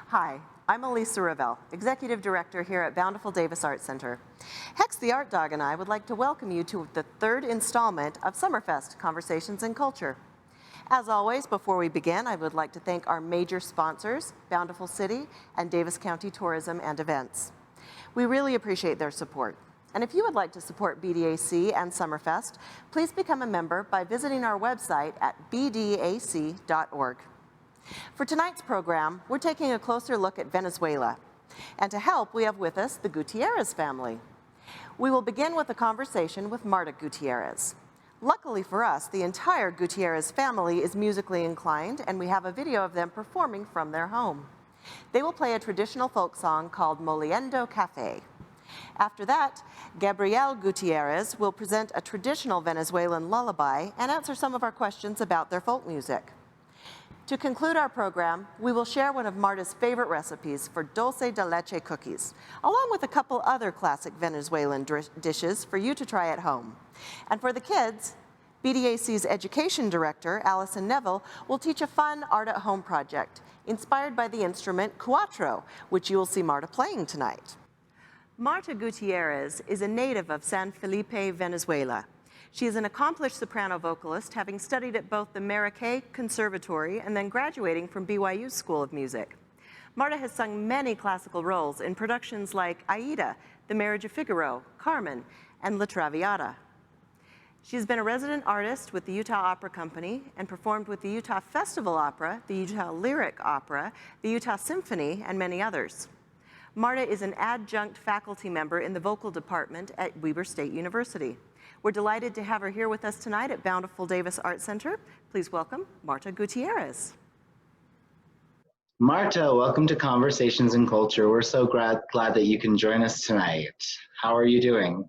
Hi, I'm Alysa Revell, Executive Director here at Bountiful Davis Art Center. Hex the Art Dog and I would like to welcome you to the third installment of Summerfest Conversations in Culture. As always, before we begin, I would like to thank our major sponsors, Bountiful City and Davis County Tourism and Events. We really appreciate their support. And if you would like to support BDAC and Summerfest, please become a member by visiting our website at bdac.org. For tonight's program, we're taking a closer look at Venezuela. And to help, we have with us the Gutierrez family. We will begin with a conversation with Marta Gutiérrez. Luckily for us, the entire Gutierrez family is musically inclined, and we have a video of them performing from their home. They will play a traditional folk song called Moliendo Cafe. After that, Gabriel Gutiérrez will present a traditional Venezuelan lullaby and answer some of our questions about their folk music. To conclude our program, we will share one of Marta's favorite recipes for Dulce de Leche cookies, along with a couple other classic Venezuelan dishes for you to try at home. And for the kids, BDAC's Education Director, Alison Neville, will teach a fun art-at-home project inspired by the instrument Cuatro, which you will see Marta playing tonight. Marta Gutiérrez is a native of San Felipe, Venezuela. She is an accomplished soprano vocalist, having studied at both the Maracay Conservatory and then graduating from BYU School of Music. Marta has sung many classical roles in productions like Aida, The Marriage of Figaro, Carmen, and La Traviata. She has been a resident artist with the Utah Opera Company and performed with the Utah Festival Opera, the Utah Lyric Opera, the Utah Symphony, and many others. Marta is an adjunct faculty member in the vocal department at Weber State University. We're delighted to have her here with us tonight at Bountiful Davis Art Center. Please welcome Marta Gutiérrez. Marta, welcome to Conversations in Culture. We're so glad that you can join us tonight. How are you doing?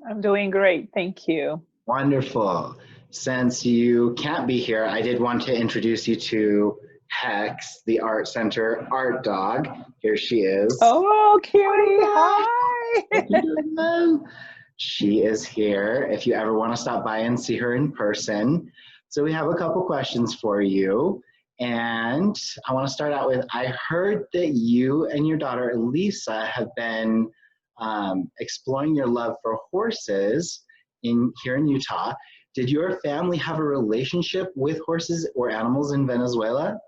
I'm doing great, thank you. Wonderful. Since you can't be here, I did want to introduce you to Hex, the Art Center art dog. Here she is. Oh, cutie, hi. What are you doing, Mom? She is here if you ever want to stop by and see her in person. So we have a couple questions for you. And I want to start out with, I heard that you and your daughter, Alysa, have been exploring your love for horses here in Utah. Did your family have a relationship with horses or animals in Venezuela?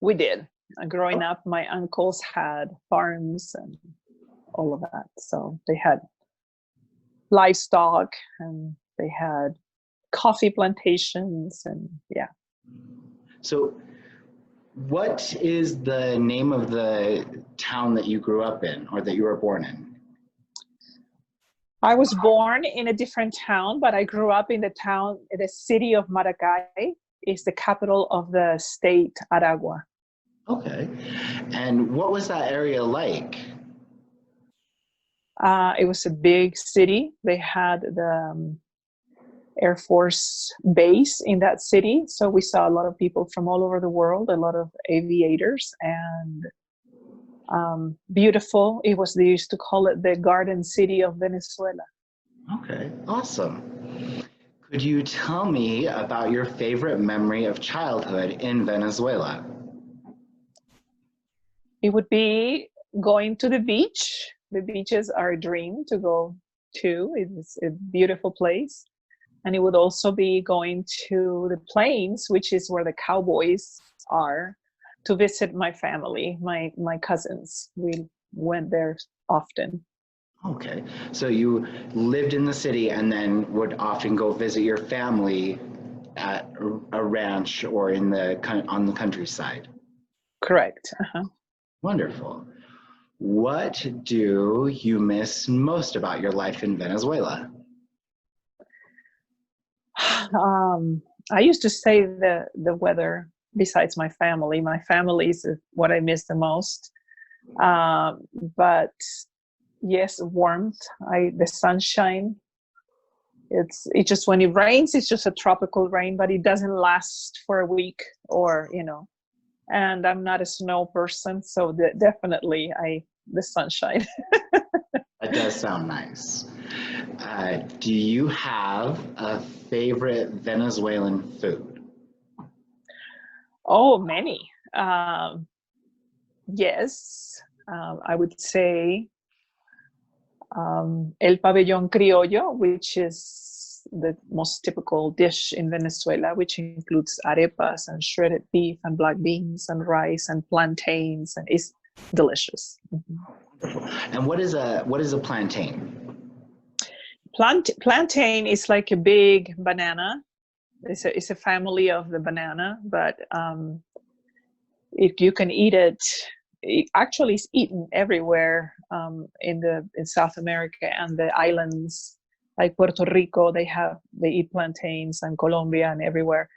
We did. Growing up, my uncles had farms and all of that. So they had livestock and they had coffee plantations and yeah. So what is the name of the town that you grew up in or that you were born in? I was born in a different town, but I grew up in the city of Maracay. Is the capital of the state, Aragua. Okay. And what was that area like? It was a big city. They had the Air Force base in that city. So we saw a lot of people from all over the world, a lot of aviators, and beautiful. They used to call it the Garden City of Venezuela. Okay, awesome. Could you tell me about your favorite memory of childhood in Venezuela? It would be going to the beach. The beaches are a dream to go to. It's a beautiful place. And it would also be going to the plains, which is where the cowboys are, to visit my family, my cousins. We went there often. Okay, so you lived in the city and then would often go visit your family at a ranch or on the countryside? Correct. Uh-huh. Wonderful. What do you miss most about your life in Venezuela? I used to say the weather, besides my family. My family is what I miss the most. But yes, warmth, the sunshine. It's just when it rains, it's just a tropical rain, but it doesn't last for a week or, and I'm not a snow person. So definitely the sunshine. That does sound nice. Do you have a favorite Venezuelan food? Oh, many. Yes, I would say el Pabellón Criollo, which is the most typical dish in Venezuela, which includes arepas and shredded beef and black beans and rice and plantains, and it's delicious. And what is a plantain? Plantain is like a big banana. It's a family of the banana, but if you can eat it, it actually is eaten everywhere in South America and the islands like Puerto Rico. They eat plantains, and Colombia and everywhere.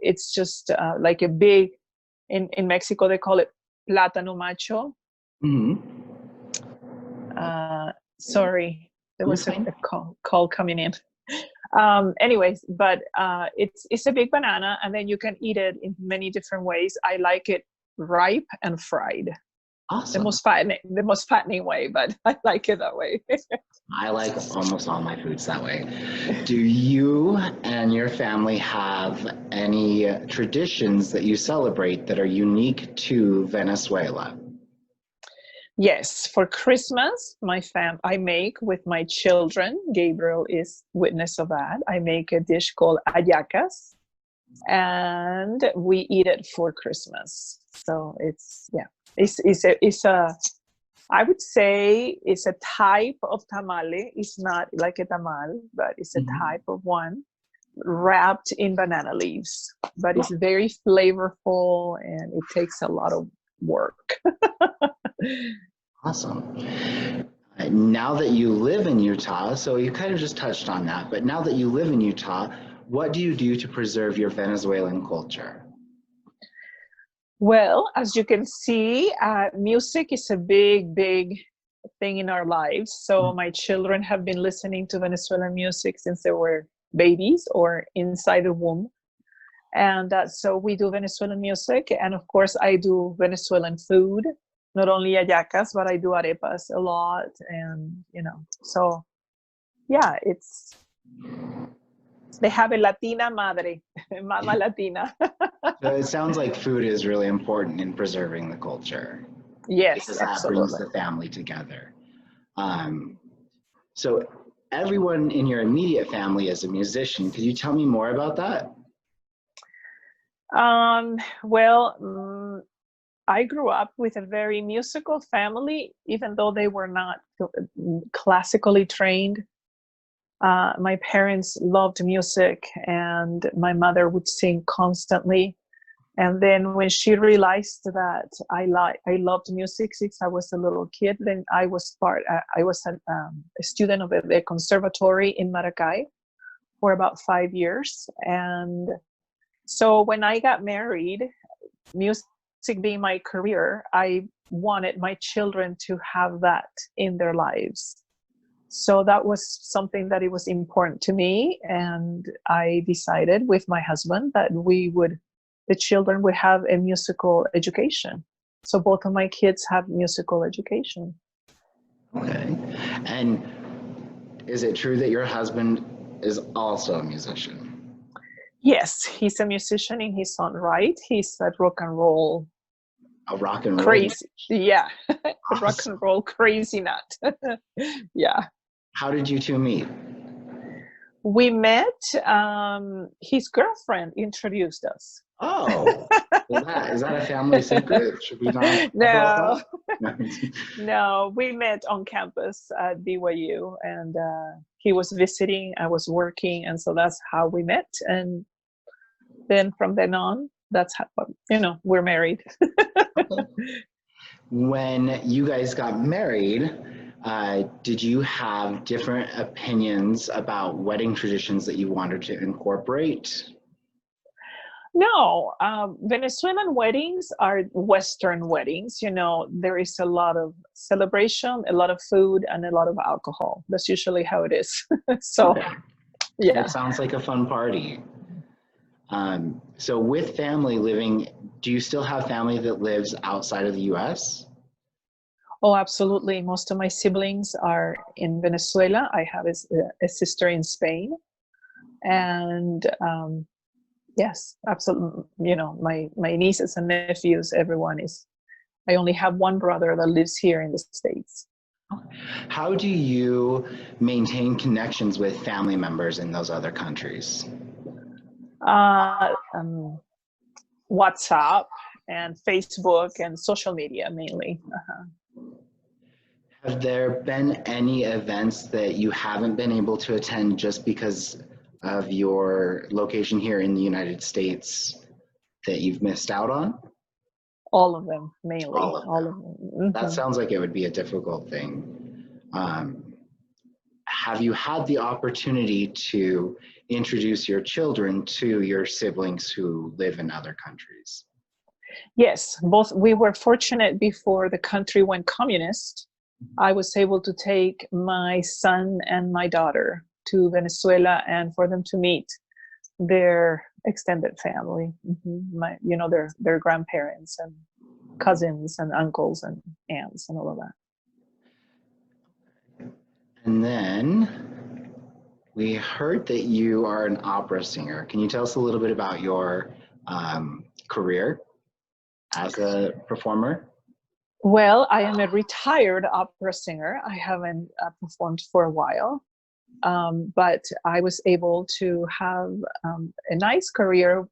It's just like a big, in Mexico they call it plátano macho. Mm-hmm. Sorry, there was a call coming in. Anyways, but it's a big banana, and then you can eat it in many different ways. I like it ripe and fried. Awesome. The most fattening way, but I like it that way. I like almost all my foods that way. Do you and your family have any traditions that you celebrate that are unique to Venezuela? Yes, for Christmas, I make with my children. Gabriel is witness of that. I make a dish called hallacas, and we eat it for Christmas. So it's a I would say it's a type of tamale. It's not like a tamal, but it's a type of one wrapped in banana leaves. But it's very flavorful, and it takes a lot of work. Awesome. Now that you live in Utah, so you kind of just touched on that, but now that you live in Utah, what do you do to preserve your Venezuelan culture? Well, as you can see, music is a big, big thing in our lives. So my children have been listening to Venezuelan music since they were babies or inside the womb. And so we do Venezuelan music. And of course, I do Venezuelan food, not only hallacas, but I do arepas a lot. And, so yeah, they have a Latina madre, mama Latina. So it sounds like food is really important in preserving the culture. Yes, because absolutely. that brings the family together. So everyone in your immediate family is a musician. Could you tell me more about that? I grew up with a very musical family, even though they were not classically trained. My parents loved music, and my mother would sing constantly. And then when she realized that I loved music since I was a little kid, then I was a student of the conservatory in Maracay for about 5 years. And so when I got married, music being my career, I wanted my children to have that in their lives. So that was something that it was important to me. And I decided with my husband that the children would have a musical education. So both of my kids have musical education. Okay. And is it true that your husband is also a musician? Yes, he's a musician in his own right. He's a rock and roll. A rock and roll? Crazy. Yeah. Awesome. A rock and roll crazy nut. Yeah. How did you two meet? We met, his girlfriend introduced us. Oh, is that a family secret? Should we not? No, no, we met on campus at BYU, and he was visiting, I was working, and so that's how we met. And then from then on, that's how, we're married. Okay. When you guys got married, did you have different opinions about wedding traditions that you wanted to incorporate? No, Venezuelan weddings are Western weddings. There is a lot of celebration, a lot of food, and a lot of alcohol. That's usually how it is. So, okay. Yeah. That sounds like a fun party. So with family living, do you still have family that lives outside of the U.S.? Oh, absolutely. Most of my siblings are in Venezuela. I have a sister in Spain. And yes, absolutely. My nieces and nephews, everyone is I only have one brother that lives here in the States. How do you maintain connections with family members in those other countries? WhatsApp and Facebook and social media mainly. Have there been any events that you haven't been able to attend just because of your location here in the United States that you've missed out on? All of them, mainly. All of them. Mm-hmm. That sounds like it would be a difficult thing. Have you had the opportunity to introduce your children to your siblings who live in other countries? Yes, both. We were fortunate before the country went communist. I was able to take my son and my daughter to Venezuela and for them to meet their extended family, their grandparents and cousins and uncles and aunts and all of that. And then we heard that you are an opera singer. Can you tell us a little bit about your career as a performer? Well, I am a retired opera singer. I haven't performed for a while, but I was able to have a nice career,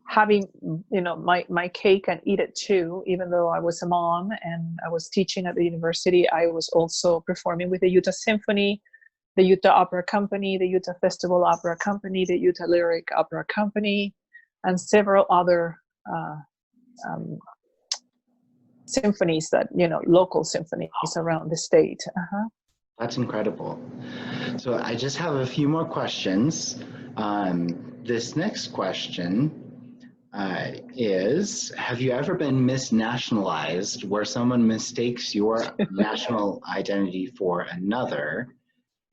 having my cake and eat it too. Even though I was a mom and I was teaching at the university, I was also performing with the Utah Symphony, the Utah Opera Company, the Utah Festival Opera Company, the Utah Lyric Opera Company, and several other symphonies that, local symphonies around the state. That's incredible. So I just have a few more questions. This next question is, have you ever been misnationalized where someone mistakes your national identity for another?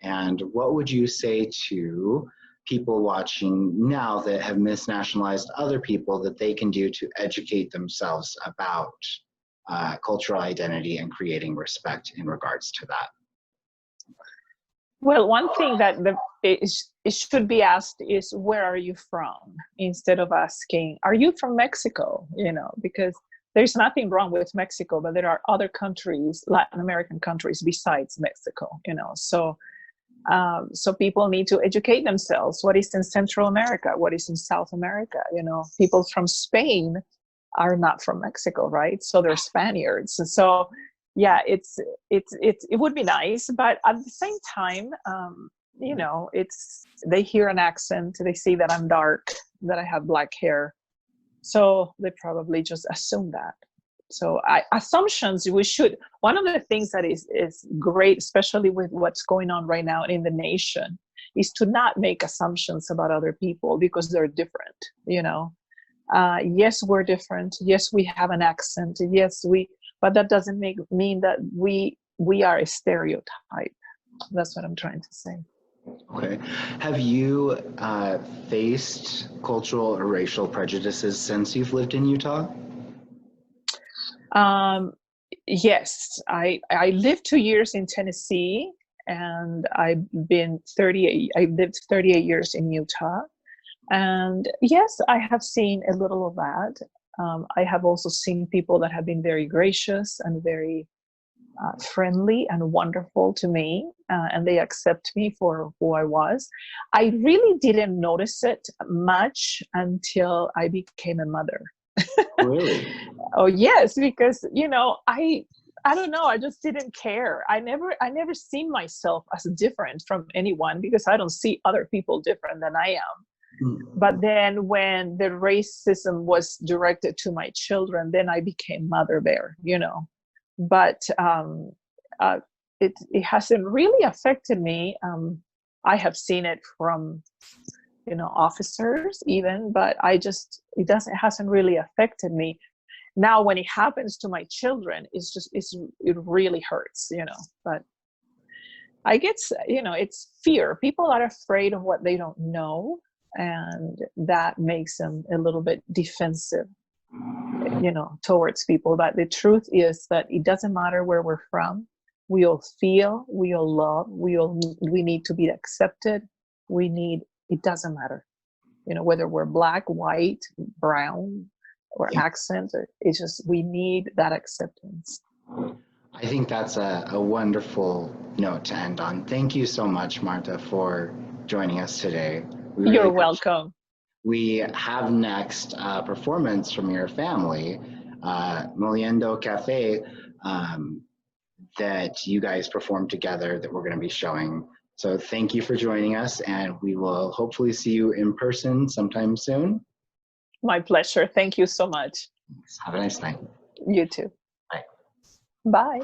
And what would you say to people watching now that have misnationalized other people that they can do to educate themselves about cultural identity and creating respect in regards to that? Well, one thing that it should be asked is, where are you from? Instead of asking, are you from Mexico? Because there's nothing wrong with Mexico, but there are other countries, Latin American countries besides Mexico, So people need to educate themselves. What is in Central America? What is in South America? People from Spain are not from Mexico, right? So they're Spaniards. So yeah, it would be nice, but at the same time, they hear an accent, they see that I'm dark, that I have black hair, so they probably just assume that. So assumptions, one of the things that is great, especially with what's going on right now in the nation, is to not make assumptions about other people because they're different. Yes, we're different. Yes, we have an accent. Yes, but that doesn't mean that we are a stereotype. That's what I'm trying to say. Okay. Have you faced cultural or racial prejudices since you've lived in Utah? Yes, I lived 2 years in Tennessee, and I lived 38 years in Utah. And yes, I have seen a little of that. I have also seen people that have been very gracious and very friendly and wonderful to me, and they accept me for who I was. I really didn't notice it much until I became a mother. Really? Oh yes, because I don't know, I just didn't care. I never seen myself as different from anyone because I don't see other people different than I am. But then when the racism was directed to my children, then I became mother bear, But it hasn't really affected me. I have seen it from, officers even, but it hasn't really affected me. Now, when it happens to my children, it really hurts, But I guess, it's fear. People are afraid of what they don't know, and that makes them a little bit defensive, towards people. But the truth is that it doesn't matter where we're from. We all feel, we all love, we need to be accepted. It doesn't matter, whether we're black, white, brown, or accent. It's just, we need that acceptance. I think that's a wonderful note to end on. Thank you so much, Marta, for joining us today. You're welcome. We have next a performance from your family, Moliendo Cafe, that you guys performed together that we're going to be showing. So thank you for joining us, and we will hopefully see you in person sometime soon. My pleasure. Thank you so much. Have a nice night. You too. Bye. Bye.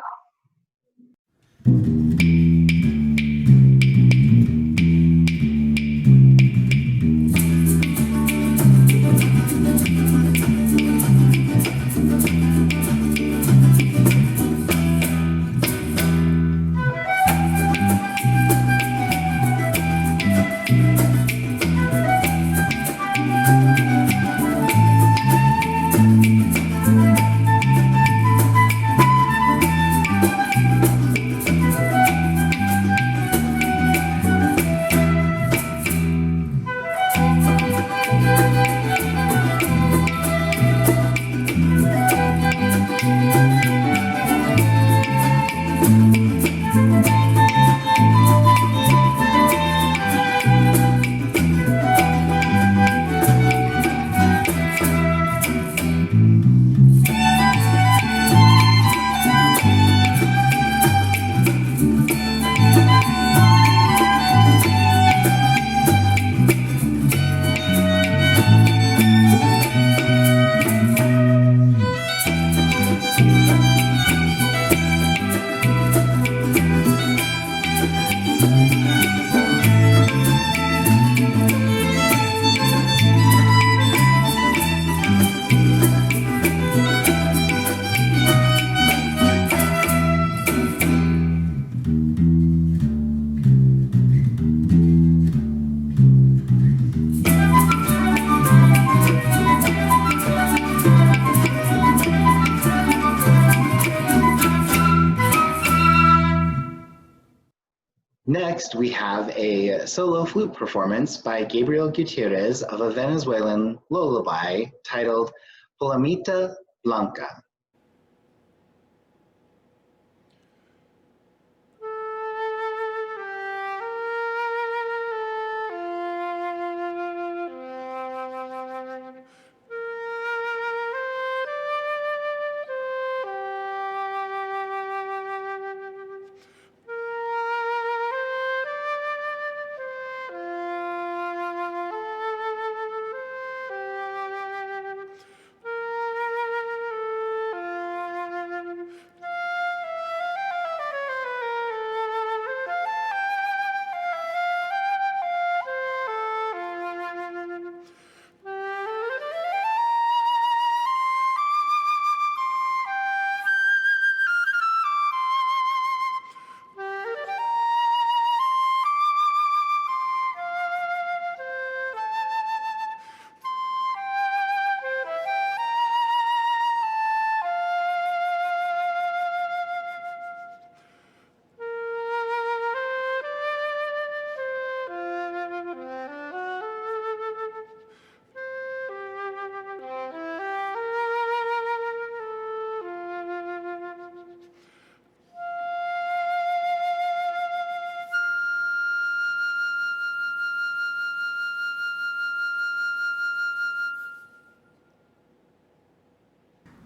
Next, we have a solo flute performance by Gabriel Gutiérrez of a Venezuelan lullaby titled Palomita, Blanca.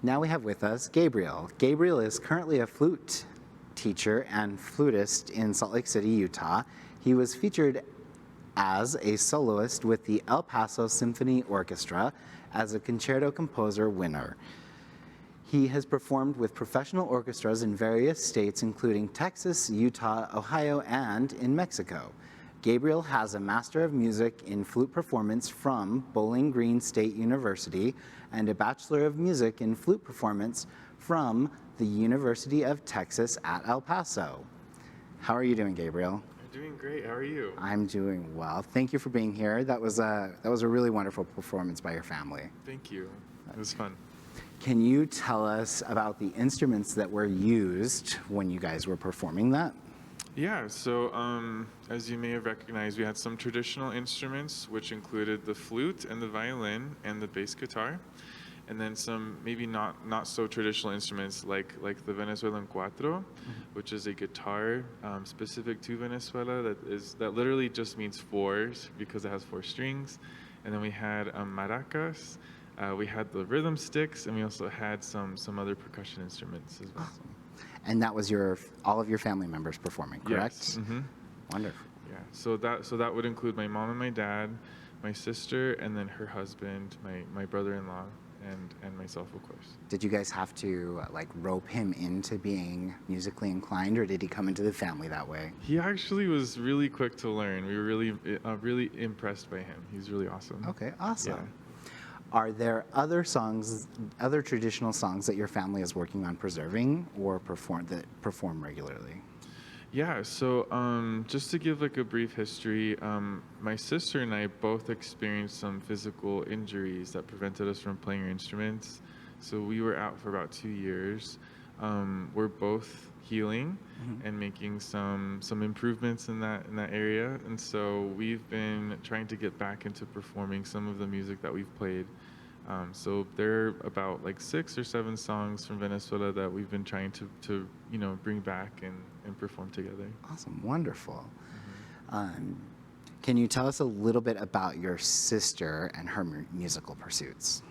Now we have with us Gabriel. Gabriel is currently a flute teacher and flutist in Salt Lake City, Utah. He was featured as a soloist with the El Paso Symphony Orchestra as a concerto composer winner. He has performed with professional orchestras in various states, including Texas, Utah, Ohio, and in Mexico. Gabriel has a Master of Music in Flute Performance from Bowling Green State University and a Bachelor of Music in Flute Performance from the University of Texas at El Paso. How are you doing, Gabriel? I'm doing great. How are you? I'm doing well. Thank you for being here. That was a really wonderful performance by your family. Thank you. It was fun. Can you tell us about the instruments that were used when you guys were performing that? Yeah, so as you may have recognized, we had some traditional instruments, which included the flute and the violin and the bass guitar. and then some maybe not so traditional instruments like the Venezuelan Cuatro, which is a guitar specific to Venezuela that literally just means fours because it has 4 strings. And then we had maracas, we had the rhythm sticks, and we also had some other percussion instruments as well. Awesome. And that was all of your family members performing, correct? Yes. Mm-hmm. Wonderful. Yeah. So that would include my mom and my dad, my sister, and then her husband, my brother-in-law, and myself, of course. Did you guys have to like rope him into being musically inclined, or did he come into the family that way? He actually was really quick to learn. We were really impressed by him. He's really awesome. Okay, awesome. Yeah. Are there other traditional songs that your family is working on preserving or perform regularly? Yeah, so just to give like a brief history, my sister and I both experienced some physical injuries that prevented us from playing our instruments. So we were out for about 2 years. We're both healing and making some improvements in that area, and so we've been trying to get back into performing some of the music that we've played. So there are about like 6 or 7 songs from Venezuela that we've been trying to bring back and perform together. Awesome, wonderful. Can you tell us a little bit about your sister and her musical pursuits?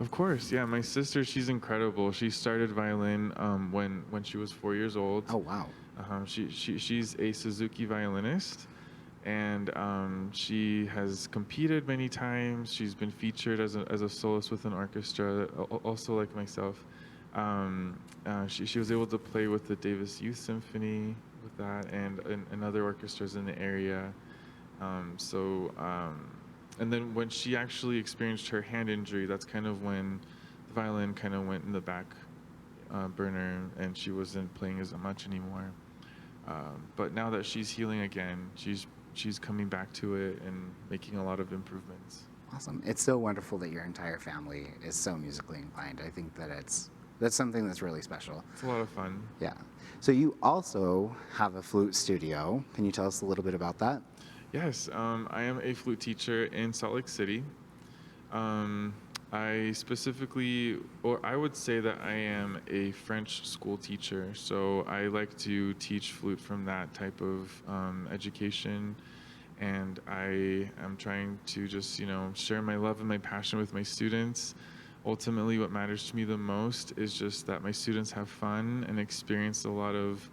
Of course, yeah. My sister, she's incredible. She started violin when she was 4 years old. Oh wow. She's a Suzuki violinist, and she has competed many times. She's been featured as a soloist with an orchestra, also like myself. She was able to play with the Davis Youth Symphony with that, and other orchestras in the area. And then when she actually experienced her hand injury, that's kind of when the violin kind of went in the back burner, and she wasn't playing as much anymore. But now that she's healing again, she's coming back to it and making a lot of improvements. Awesome. It's so wonderful that your entire family is so musically inclined. I think that that's something that's really special. It's a lot of fun. Yeah. So you also have a flute studio. Can you tell us a little bit about that? Yes, I am a flute teacher in Salt Lake City. I would say that I am a French school teacher, so I like to teach flute from that type of education, and I am trying to just, share my love and my passion with my students. Ultimately, what matters to me the most is just that my students have fun and experience a lot of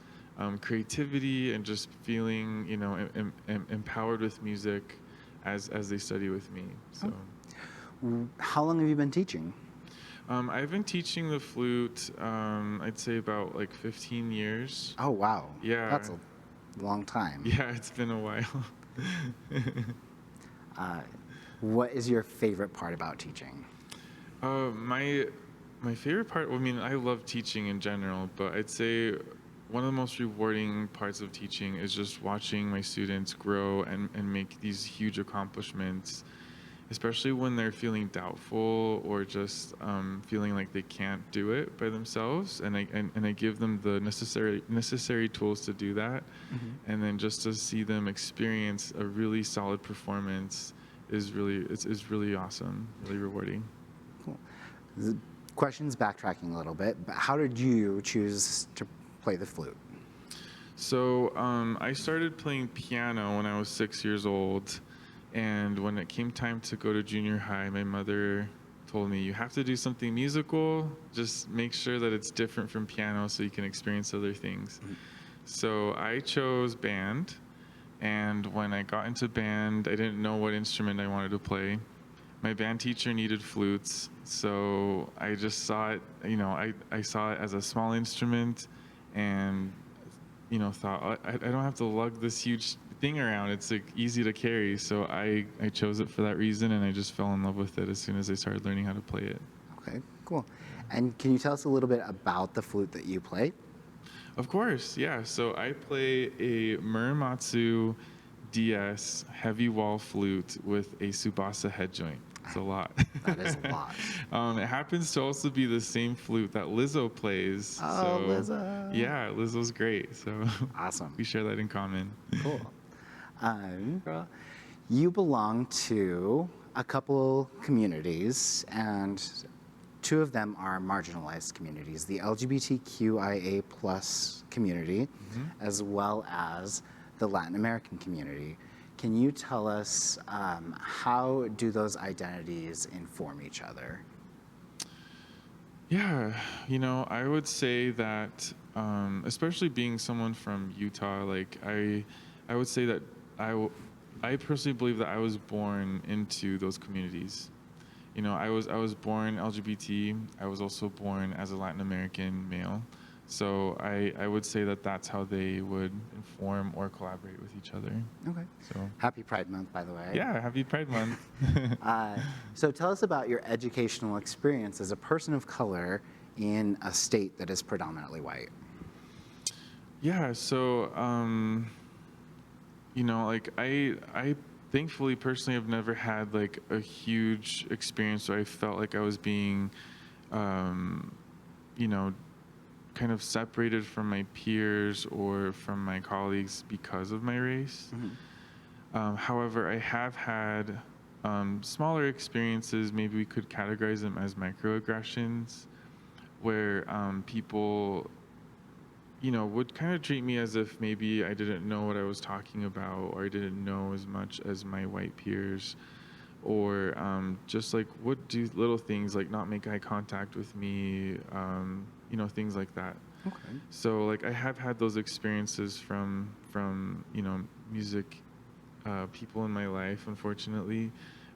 creativity and just feeling, empowered with music as they study with me. So, how long have you been teaching? I've been teaching the flute, I'd say about like 15 years. Oh wow! Yeah, that's a long time. Yeah, it's been a while. What is your favorite part about teaching? My favorite part. I love teaching in general, but I'd say one of the most rewarding parts of teaching is just watching my students grow and make these huge accomplishments, especially when they're feeling doubtful or just feeling like they can't do it by themselves. And I give them the necessary tools to do that. And then just to see them experience a really solid performance is really awesome, really rewarding. Cool. The question's backtracking a little bit, but how did you choose to play the flute? So I started playing piano when I was 6 years old, and when it came time to go to junior high, my mother told me, you have to do something musical, just make sure that it's different from piano so you can experience other things. So I chose band, and when I got into band, I didn't know what instrument I wanted to play. My band teacher needed flutes, so I just saw it, I saw it as a small instrument, and thought, I don't have to lug this huge thing around. It's like easy to carry. So I chose it for that reason, and I just fell in love with it as soon as I started learning how to play it. Okay, cool. And can you tell us a little bit about the flute that you play? Of course, yeah. So I play a Muramatsu DS heavy wall flute with a Tsubasa head joint. It's a lot. That is a lot. It happens to also be the same flute that Lizzo plays. Oh, so, Lizzo. Yeah, Lizzo's great. So awesome. We share that in common. Cool. You belong to a couple communities, and two of them are marginalized communities, the LGBTQIA plus community, as well as the Latin American community. Can you tell us how do those identities inform each other? Yeah, I would say that, especially being someone from Utah, like I would say that I personally believe that I was born into those communities. I was born LGBT. I was also born as a Latin American male. So I would say that that's how they would inform or collaborate with each other. Okay. So Happy Pride Month, by the way. yeah, happy Pride Month. So tell us about your educational experience as a person of color in a state that is predominantly white. Yeah, so like I thankfully personally have never had like a huge experience where I felt like I was being kind of separated from my peers or from my colleagues because of my race. However, I have had smaller experiences, maybe we could categorize them as microaggressions, where people would kind of treat me as if maybe I didn't know what I was talking about, or I didn't know as much as my white peers, or just like would do little things like not make eye contact with me, things like that. Okay. So like I have had those experiences from music people in my life, unfortunately.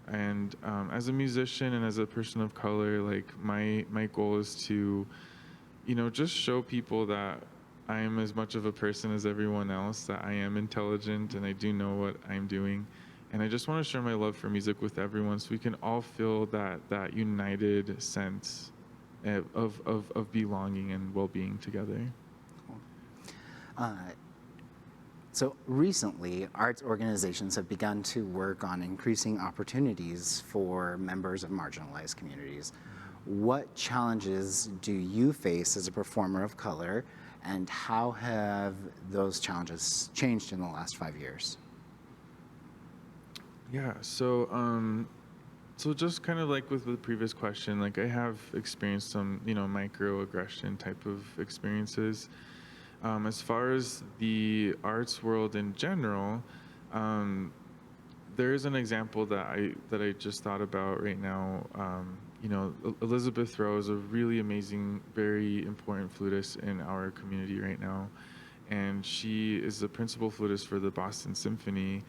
And as a musician and as a person of color, like my goal is to just show people that I am as much of a person as everyone else, that I am intelligent and I do know what I'm doing. And I just want to share my love for music with everyone so we can all feel that united sense of belonging and well-being together. So recently, arts organizations have begun to work on increasing opportunities for members of marginalized communities. What challenges do you face as a performer of color, and how have those challenges changed in the last 5 years? Yeah, so just kind of like with the previous question, like I have experienced some, microaggression type of experiences. As far as the arts world in general, there is an example that I just thought about right now. Elizabeth Rowe is a really amazing, very important flutist in our community right now, and she is the principal flutist for the Boston Symphony.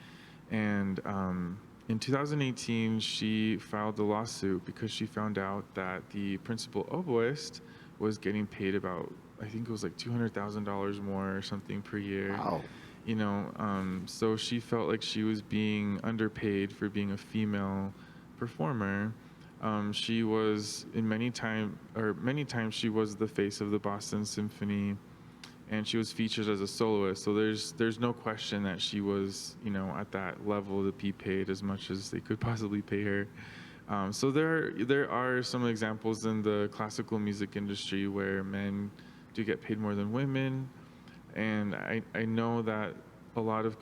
And in 2018, she filed a lawsuit because she found out that the principal oboist was getting paid about, I think it was like $200,000 more or something per year. Wow. So she felt like she was being underpaid for being a female performer. She was many times she was the face of the Boston Symphony, and she was featured as a soloist. So there's no question that she was, at that level to be paid as much as they could possibly pay her. So there are some examples in the classical music industry where men do get paid more than women, and I know that a lot of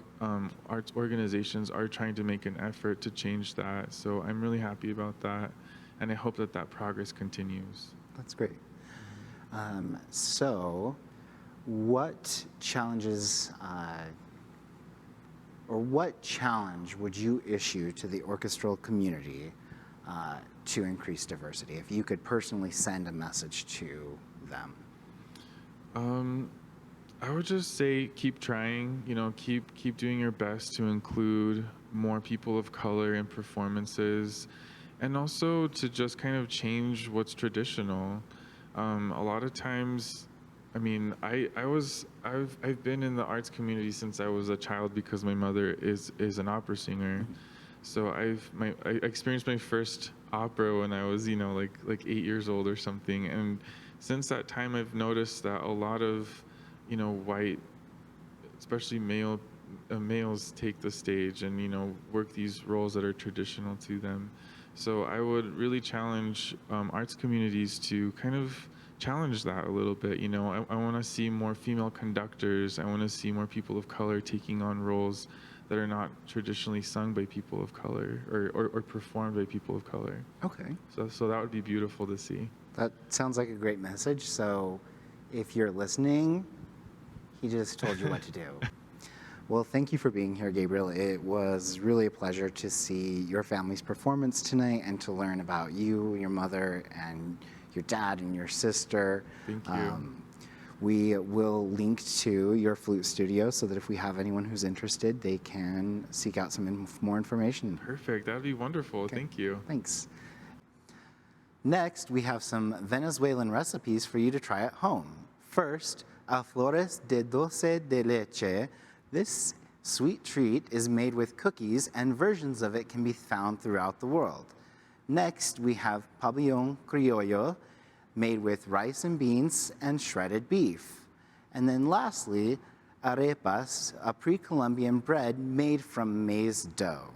arts organizations are trying to make an effort to change that. So I'm really happy about that, and I hope that progress continues. That's great. So what challenges or what challenge would you issue to the orchestral community to increase diversity, if you could personally send a message to them? I would just say keep trying, keep doing your best to include more people of color in performances, and also to just kind of change what's traditional. A lot of times, I mean, I've been in the arts community since I was a child because my mother is an opera singer. So I experienced my first opera when I was, like 8 years old or something. And since that time, I've noticed that a lot of, white, especially males take the stage and, work these roles that are traditional to them. So I would really challenge arts communities to kind of challenge that a little bit. I want to see more female conductors. I want to see more people of color taking on roles that are not traditionally sung by people of color or performed by people of color. Okay. So that would be beautiful to see. That sounds like a great message. So if you're listening, he just told you what to do. Well, thank you for being here, Gabriel. It was really a pleasure to see your family's performance tonight and to learn about you, your mother, and your dad and your sister. Thank you. We will link to your flute studio so that if we have anyone who's interested, they can seek out some more information. Perfect. That would be wonderful. Okay. Thank you. Thanks. Next, we have some Venezuelan recipes for you to try at home. First, Alfajores de Dulce de Leche. This sweet treat is made with cookies, and versions of it can be found throughout the world. Next, we have Pabellón Criollo, made with rice and beans and shredded beef. And then lastly, Arepas, a pre-Columbian bread made from maize dough.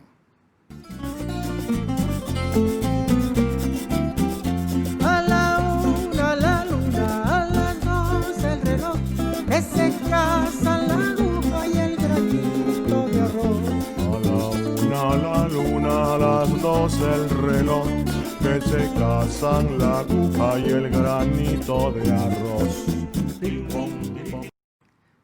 A la una, la luna, a las dos el reloj, que se casan la aguja y el granito de arroz. A la una, la luna, a las dos el reloj, que se casan la aguja y el granito de arroz.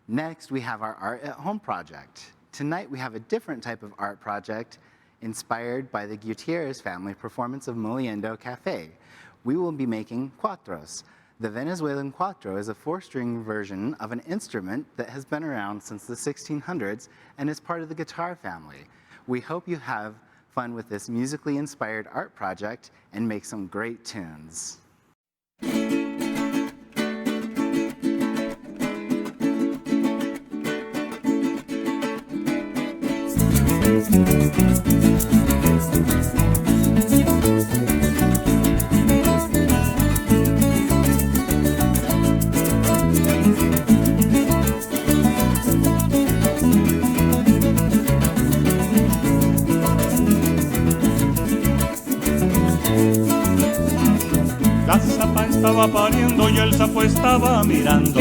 Next, we have our Art at Home project. Tonight, we have a different type of art project inspired by the Gutierrez family performance of Moliendo Cafe. We will be making cuatros. The Venezuelan cuatro is a 4-string version of an instrument that has been around since the 1600s and is part of the guitar family. We hope you have fun with this musically inspired art project and make some great tunes. La zapa estaba pariendo y el sapo estaba mirando.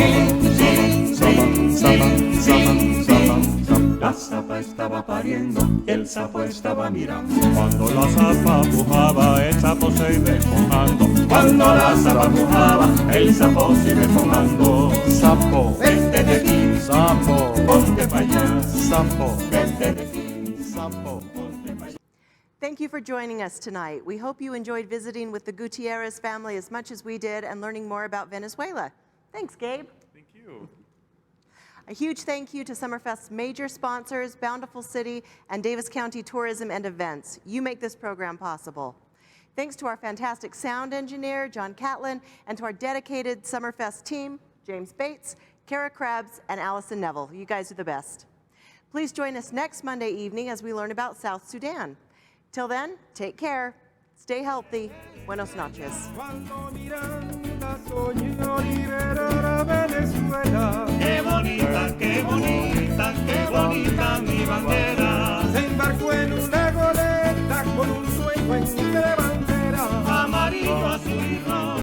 La zapa estaba pariendo y el sapo estaba mirando. Cuando la zapa pujaba, el sapo se iba mojando. Cuando la zapa pujaba, el sapo se iba mojando. Sapo, vete de aquí. Sapo, ponte pa' allá. Sapo, vete de aquí. Sapo, ponte pa' allá. Thank you for joining us tonight. We hope you enjoyed visiting with the Gutierrez family as much as we did and learning more about Venezuela. Thanks, Gabe. Thank you. A huge thank you to Summerfest's major sponsors, Bountiful City and Davis County Tourism and Events. You make this program possible. Thanks to our fantastic sound engineer, John Catlin, and to our dedicated Summerfest team, James Bates, Cara Krebs, and Alison Neville. You guys are the best. Please join us next Monday evening as we learn about South Sudan. Till then, take care, stay healthy. Buenos noches. Cuando Miranda soñó liberar